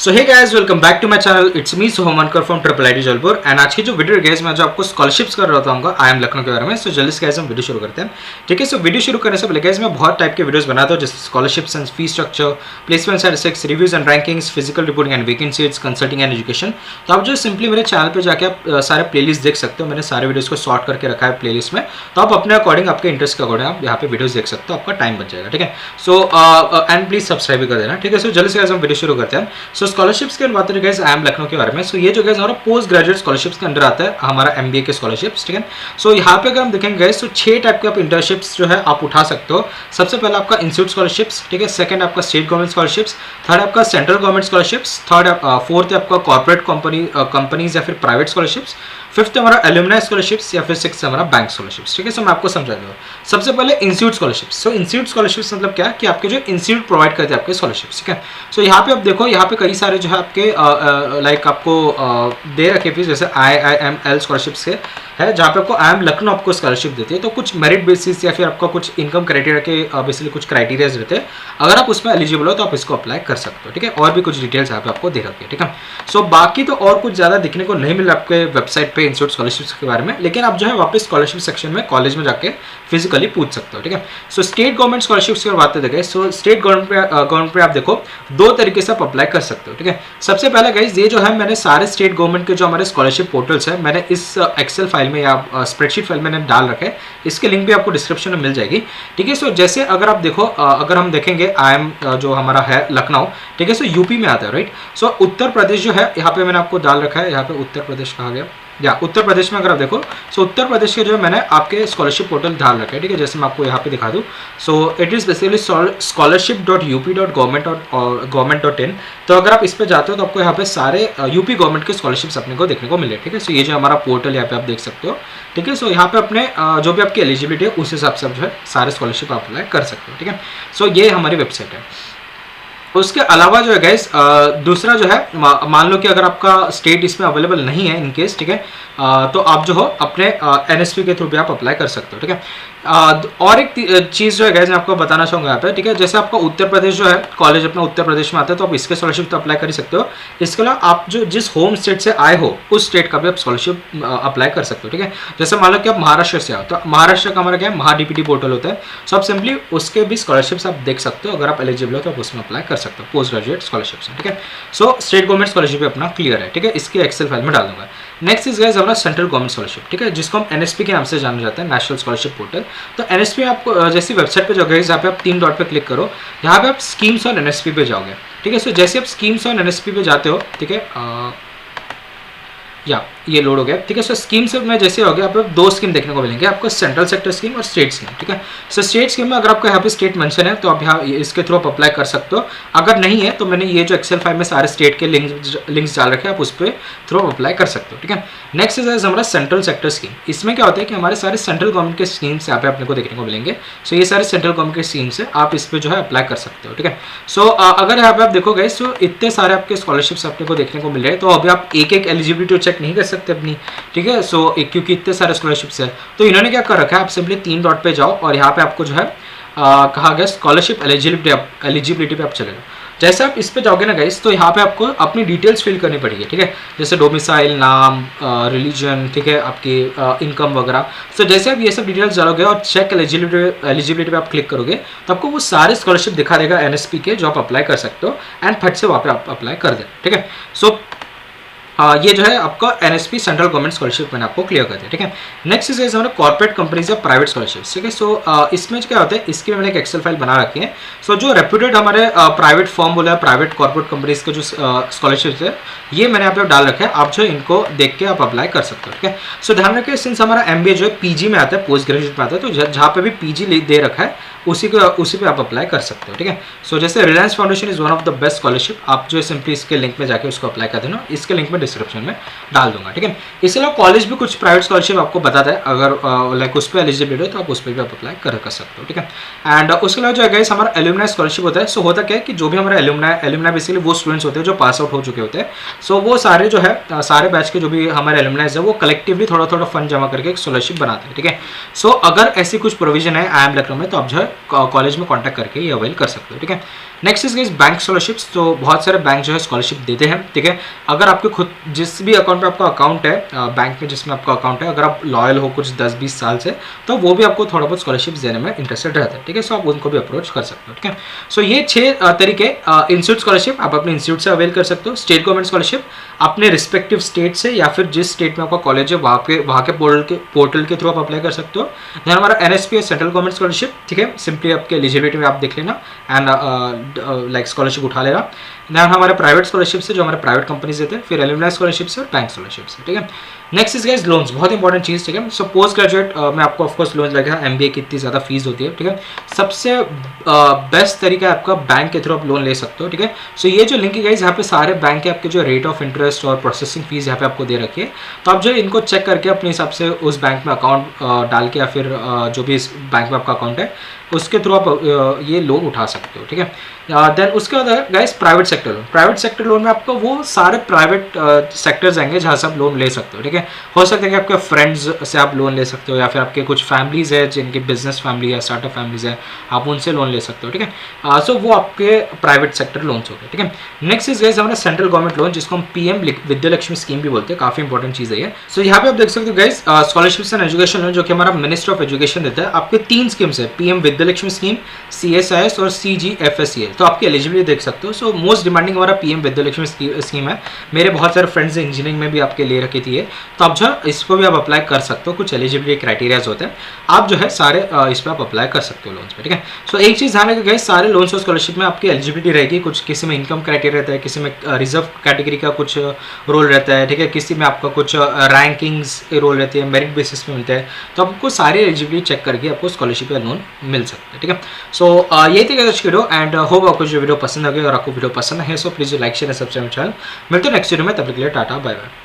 So hey guys, welcome back to my channel. It's me Sohamankar from triple IT Jabalpur. And आज की जो video guys मैं जो आपको स्कॉलरशिप्स कर रहा हूँ आई एम लखनऊ के बारे में। सो जल्दी से गाइस हम वीडियो शुरू करते हैं। ठीक है, सो वीडियो शुरू करने से पहले गाइस मैं बहुत टाइप के वीडियोस बनाता हूँ, जैसे scholarships and fee structure, placement statistics, reviews and rankings, physical reporting and vacancies, consulting and education. तो आप जो सिंपली मेरे चैनल पर जाकर आप सारे प्लेलिस्ट देख सकते हो। मैंने सारे वीडियोस को सॉर्ट करके रखा है प्लेलिस्ट में, तो आप अपने अकॉर्डिंग, आपके इंटरेस्ट के अकॉर्डिंग आप यहाँ पे वीडियोस देख सकते हो, आपका टाइम बच जाएगा। ठीक है, सो एंड प्लीज सब्सक्राइब भी कर देना। ठीक है, सो जल्दी से हम वीडियो शुरू करते हैं। सो स्कॉलरशिप्स के बात करें गाइस आई एम लखनऊ के बारे में। सो ये जो गाइस हमारा पोस्ट ग्रेजुएट स्कॉलरशिप्स के अंदर आता है, हमारा एमबीए के स्कॉलरशिप्स। ठीक है, सो यहाँ पे अगर हम देखेंगे गाइस तो 6 टाइप के आप इंटर्नशिप्स जो है आप उठा सकते हो। सबसे पहला आपका इंस्टीट्यूट स्कॉलरशिप्स, ठीक है, सेकंड आपका स्टेट गवर्नमेंट स्कॉलरशिप्स, थर्ड आपका सेंट्रल गवर्नमेंट स्कॉलरशिप्स, फोर्थ आपका कॉर्पोरेट कंपनीज या फिर प्राइवेट स्कॉलरशिप्स, फिफ्थ हमारा एल्यूमनाई स्कॉलरशिप्स या फिर सिक्स हमारा बैंक स्कॉलरशिप्स। ठीक है, सो मैं आपको समझा दूँ। सबसे पहले इंस्टीट्यूट स्कॉलरशिप्स। सो इंस्टीट्यूट स्कॉलरशिप्स मतलब क्या कि आपके जो इंस्टीट्यूट प्रोवाइड करते हैं आपके स्कॉलरशिप्स। ठीक है, सो यहाँ पे आप देखो, यहाँ पे कई सारे जो है आपके लाइक आपको दे रखे फीस, जैसे IIML स्कॉलरशिप्स के है, जहाँ पे आपको IIM लखनऊ आपको स्कॉलरशिप देती है। तो कुछ मेरिट बेसिस या फिर आपका कुछ इनकम क्राइटेरिया के बेसिकली कुछ क्राइटेरियाज रहते हैं। अगर आप उसमें एलिजिबल हो तो आप इसको अप्लाई कर सकते हो। ठीक है, और भी कुछ डिटेल्स यहाँ पे आपको दे रखी है। ठीक है, सो बाकी तो और कुछ ज़्यादा दिखने को नहीं मिल रहा आपके वेबसाइट पे इंस्टीट्यूट स्कॉलरशिप्स के बारे में, लेकिन आप जो है वापस स्कॉलरशिप सेक्शन में कॉलेज में जाके फिजिकली पूछ सकते हो। ठीक है, सो स्टेट गवर्नमेंट स्कॉलरशिप्स की बात करें, सो स्टेट गवर्नमेंट पे आप देखो दो तरीके से आप अप्लाई कर सकते हो। ठीक है, सबसे पहले गाइस ये जो है मैंने सारे स्टेट गवर्नमेंट के जो हमारे स्कॉलरशिप पोर्टल्स है, मैंने इस एक्सेल फाइल में या स्प्रेडशीट फाइल में डाल रखे हैं। इसके लिंक भी आपको डिस्क्रिप्शन में मिल जाएगी। ठीक है, सो जैसे अगर आप देखो, अगर हम देखेंगे IIM जो हमारा है लखनऊ, ठीक है, सो यूपी में आता है, राइट। सो उत्तर प्रदेश जो है यहाँ पे मैंने आपको डाल रखा है, यहाँ पे उत्तर प्रदेश कहा गया या उत्तर प्रदेश में अगर आप देखो, सो उत्तर प्रदेश के जो है मैंने आपके स्कॉलरशिप पोर्टल डाल रखा है। ठीक है, जैसे मैं आपको यहाँ पे दिखा दूँ, so it is basically scholarship.up.government.in। तो अगर आप इस पे जाते हो तो आपको यहाँ पे सारे यूपी गवर्नमेंट के स्कॉलरशिप्स अपने को देखने को मिले। ठीक है, सो ये जो हमारा पोर्टल यहाँ पे आप देख सकते हो। ठीक है, सो यहाँ पे अपने जो भी आपकी एलिजिबिलिटी है उस हिसाब से आप जो है सारे स्कॉलरशिप आप अप्लाई कर सकते हो। ठीक है, सो ये हमारी वेबसाइट है। उसके अलावा जो है गाइस दूसरा जो है, मान लो कि अगर आपका स्टेट इसमें अवेलेबल नहीं है इन केस, ठीक है, तो आप जो हो अपने NSP के थ्रू भी आप अप्लाई कर सकते हो। ठीक है, और एक चीज़ जो है गाइस मैं आपको बताना चाहूँगा यहाँ पे। ठीक है, जैसे आपका उत्तर प्रदेश जो है कॉलेज अपना उत्तर प्रदेश में आता है, तो आप इसके स्कॉलरशिप तो अप्लाई कर ही सकते हो। इसके अलावा आप जो जिस होम स्टेट से आए हो उस स्टेट का भी आप स्कॉलरशिप अप्लाई कर सकते हो। ठीक है, जैसे मान लो कि आप महाराष्ट्र से आओ, तो महाराष्ट्र का हमारा क्या है, MahaDPT पोर्टल होता है। सो आप सिंपली उसके भी स्कॉलरशिप्स आप देख सकते हो। अगर आप एलिजिबल हो तो आप उसमें अप्लाई कर सकते हो, पोस्ट ग्रेजुएट स्कॉलरशिप से। ठीक है, सो स्टेट गवर्नमेंट स्कॉलरशिप अपना क्लियर है। ठीक है, इसके एक्सेल फाइल में डाल दूंगा। नेक्स्ट इज गाइस हमारा सेंट्रल गवर्नमेंट स्कॉलरशिप। ठीक है, जिसको हम NSP के नाम से जाना जाता है, नेशनल स्कॉलरशिप पोर्टल। तो NSP में आपको जैसी वेबसाइट पे जाओगे, यहाँ पे आप 3 डॉट पे क्लिक करो, यहाँ पे आप स्कीम्स ऑन NSP पे जाओगे। ठीक है, सो जैसे आप स्कीम्स ऑन NSP पे जाते हो, ठीक है, या ये लोड हो गया। ठीक है, सो स्कीम से में जैसे हो गया, आपको 2 स्कीम देखने को मिलेंगे, आपको सेंट्रल सेक्टर स्कीम और स्टेट स्कीम। ठीक है, सो स्टेट स्कीम में अगर आपका यहाँ पे स्टेट मेंशन है तो आप यहाँ इसके थ्रू आप अप्लाई कर सकते हो। अगर नहीं है तो मैंने ये जो एक्सेल फाइल में सारे स्टेट के लिंक्स डाल रखे हैं, आप उस पर थ्रू अप्लाई कर सकते हो। ठीक है, नेक्स्ट इज हमारा सेंट्रल सेक्टर स्कीम। इसमें क्या होता है कि हमारे सारे सेंट्रल गवर्नमेंट के स्कीम्स यहाँ पे अपने को देखने को मिलेंगे। सो ये सारे सेंट्रल गवर्नमेंट के स्कीम्स है, आप इस पर जो है अप्लाई कर सकते हो। ठीक है, सो अगर यहाँ पे आप देखोगे सो इतने सारे आपके स्कॉलरशिप्स अपने को देखने को मिल रहे हैं। तो अभी आप एक एक एलिजिबिलिटी चेक नहीं कर सकते अपनी। ठीक है, सो क्योंकि इतने सारे स्कॉलरशिप्स है, तो इन्होंने क्या कर रखा है, आप सिंपली 3 डॉट पे जाओ और यहाँ पे आपको जो है कहा गया स्कॉलरशिप एलिजिबिलिटी पे आप चले जाओ। जैसे आप इस पे जाओगे ना गाइस, तो यहाँ पे आपको अपनी डिटेल्स फिल करनी पड़ेगी। ठीक है, जैसे डोमिसाइल, नाम, रिलीजन, ठीक है, आपकी इनकम वगैरह। सो जैसे आप ये सब डिटेल्स डालोगे और चेक एलिजिबिलिटी पे आप क्लिक करोगे, तो आपको वो सारे स्कॉलरशिप दिखा देगा NSP के, जो आप अप्लाई कर सकते हो। एंड फट से वहाँ पे आप अप्लाई कर दें। ठीक है, सो ये जो है आपका NSP सेंट्रल गवर्नमेंट स्कॉलरशिप मैंने आपको क्लियर कर दिया। ठीक है, नेक्स्ट इज हमारे कॉर्पोरेट कंपनीज या प्राइवेट स्कॉलरशिप। ठीक है, सो इसमें क्या होता है, इसकी मैंने एक एक्सेल फाइल बना रखी है। सो जो रेप्यूटेड हमारे प्राइवेट फॉर्म बोला है, प्राइवेट कॉर्पोरेट कंपनीज के जो स्कॉलरशिप है, ये मैंने यहाँ पे डाल रखा है। आप जो इनको देख के आप अप्लाई कर सकते हो। ठीक है, सो ध्यान रखिए, सिंस हमारा MBA जो है PG में आता है, पोस्ट ग्रेजुएट में आता है, तो जहाँ पे भी PG दे रखा है उसी पे आप अप्लाई कर सकते हो। ठीक है, सो जैसे Reliance foundation is one of the best scholarship, आप जो है सिंपली इसके लिंक में जाके उसको अप्लाई कर देना। इसके लिंक में डिस्क्रिप्शन में डाल दूंगा। ठीक है, इसके अलावा कॉलेज भी कुछ प्राइवेट स्कॉलरशिप आपको बताता है, अगर लाइक उस पर एलिजिबिलिटी हो तो आप उस पर भी आप अप्लाई कर सकते हो। ठीक है, एंड उसके अलावा जो है गाइस हमारा एल्यूमनाई स्कॉलरशिप होता है। सो होता क्या है कि जो भी हमारा एल्यूमनाई बेसिकली वो स्टूडेंट्स होते हैं जो पास आउट हो चुके होते हैं। सो वो सारे जो है सारे बैच के जो भी हमारे एल्यूमनाइज है, वो कलेक्टिवली थोड़ा थोड़ा फंड जमा करके एक स्कॉलरशिप बनाते हैं। ठीक है, सो अगर ऐसी कुछ प्रोविजन है IIM लखनऊ में, तो आप जो है कॉलेज में कॉन्टैक्ट करके ये अवेल कर सकते हो, ठीक है। Next is guys bank scholarships. तो बहुत सारे बैंक जो है स्कॉलरशिप देते हैं, ठीक है। अगर आपके खुद जिस भी अकाउंट पे आपका अकाउंट है बैंक में, जिसमें आपका अकाउंट है, अगर आप लॉयल हो कुछ 10-20 साल से, तो वो भी आपको थोड़ा बहुत स्कॉलरशिप देने में इंटरेस्टेड रहता है, ठीक है। सो आप उनको भी अप्रोच कर सकते हो, ठीक है। सो ये 6 तरीके। इंस्टीट्यूट स्कॉलरशिप आप अपने इंस्टीट्यूट से अवेल कर सकते हो। स्टेट गवर्नमेंट स्कॉलरशिप अपने रिस्पेक्टिव स्टेट से या फिर जिस स्टेट में आपका कॉलेज है वहाँ के पोर्टल के थ्रू आप अप्लाई कर सकते हो। देन हमारा NSP सेंट्रल गवर्नमेंट स्कॉलरशिप, ठीक है। सिंपली आपके एलिजिबिलिटी में आप देख लेना एंड लाइक स्कॉलरशिप उठा लेना। देन हमारे प्राइवेट स्कॉलरशिप से जो हमारे प्राइवेट कंपनीज देते हैं, फिर एलुमनाई स्कॉलरशिप से और बैंक स्कॉलरशिप से, ठीक है। नेक्स्ट इज गाइस लोन्स, बहुत इंपॉर्टेंट चीज़, ठीक है। सो पोस्ट ग्रेजुएट में आपको ऑफकोर्स लोन लगेगा। MBA की इतनी ज़्यादा फीस होती है, ठीक है। सबसे बेस्ट तरीका है आपका बैंक के थ्रू आप लोन ले सकते हो, ठीक है। सो ये जो लिंक है गाइस, यहाँ पे सारे बैंक के आपके जो रेट ऑफ इंटरेस्ट और प्रोसेसिंग फीस यहाँ पे आपको दे रखी है। तो आप जो इनको चेक करके अपने हिसाब से उस बैंक में अकाउंट डाल के या फिर जो भी इस बैंक में आपका अकाउंट है उसके थ्रू आप ये लोन उठा सकते हो, ठीक है। देन उसके बाद guys private sector loan. Private sector loan में आपको वो सारे प्राइवेट सेक्टर्स आएंगे जहाँ से आप लोन ले सकते हो, ठीक है। हो सकता है कि आपके फ्रेंड्स से आप लोन ले सकते हो या फिर आपके कुछ फैमिलीज है जिनकी बिजनेस फैमिली है, स्टार्टअप फैमिलीज है, आप उनसे लोन ले सकते हो, ठीक है। सो वो आपके प्राइवेट सेक्टर लोन्स हो गए, ठीक है। नेक्स्ट इज गाइस हमारा सेंट्रल गवर्नमेंट लोन, जिसको हम PM विद्यालक्ष्मी स्कीम भी बोलते हैं। काफी इंपॉर्टेंट चीज़ है ये। सो यहाँ पे आप देख सकते हो guys scholarships and education loan जो कि हमारा मिनिस्ट्री ऑफ एजुकेशन देता है। आपके 3 स्कीम्स है, PM विद्यालक्ष्मी स्कीम, CSIS और CGFSEL। तो आपकी एलिजिबिलिटी देख सकते हो। सो मोस्ट डिमांडिंग हमारा PM विद्यालक्ष्मी स्कीम है। मेरे बहुत सारे फ्रेंड्स इंजीनियरिंग में भी आपके ले रखी थी ये, तो आप जो इसको भी आप अप्लाई कर सकते हो। कुछ एलिजिबिलिटी क्राइटेरियाज होते हैं, आप जो है सारे इस पर आप अप्लाई कर सकते हो लोन्स पे, ठीक है। सो एक चीज़ ध्यान रखिए गाइस, सारे लोन्स और स्कॉलरशिप में आपकी एलिजिबिलिटी रहेगी। कुछ किसी में इनकम क्राइटेरिया रहता है, किसी में रिजर्व कैटेगरी का कुछ रोल रहता है, ठीक है। किसी में आपका कुछ रैंकिंग्स रोल रहती है, मेरिट बेसिस पे मिलता है। तो आपको सारी एलिजिबिलिटी चेक करके आपको स्कॉलरशिप या लोन मिल सकता है, ठीक है। सो यही थी आज की वीडियो एंड होप आपको जो वीडियो पसंद आ गई। और आपको वीडियो पसंद है so please like share subscribe channel. मिलते हैं नेक्स्ट वीडियो में, तब तक के लिए टाटा बाय बाय।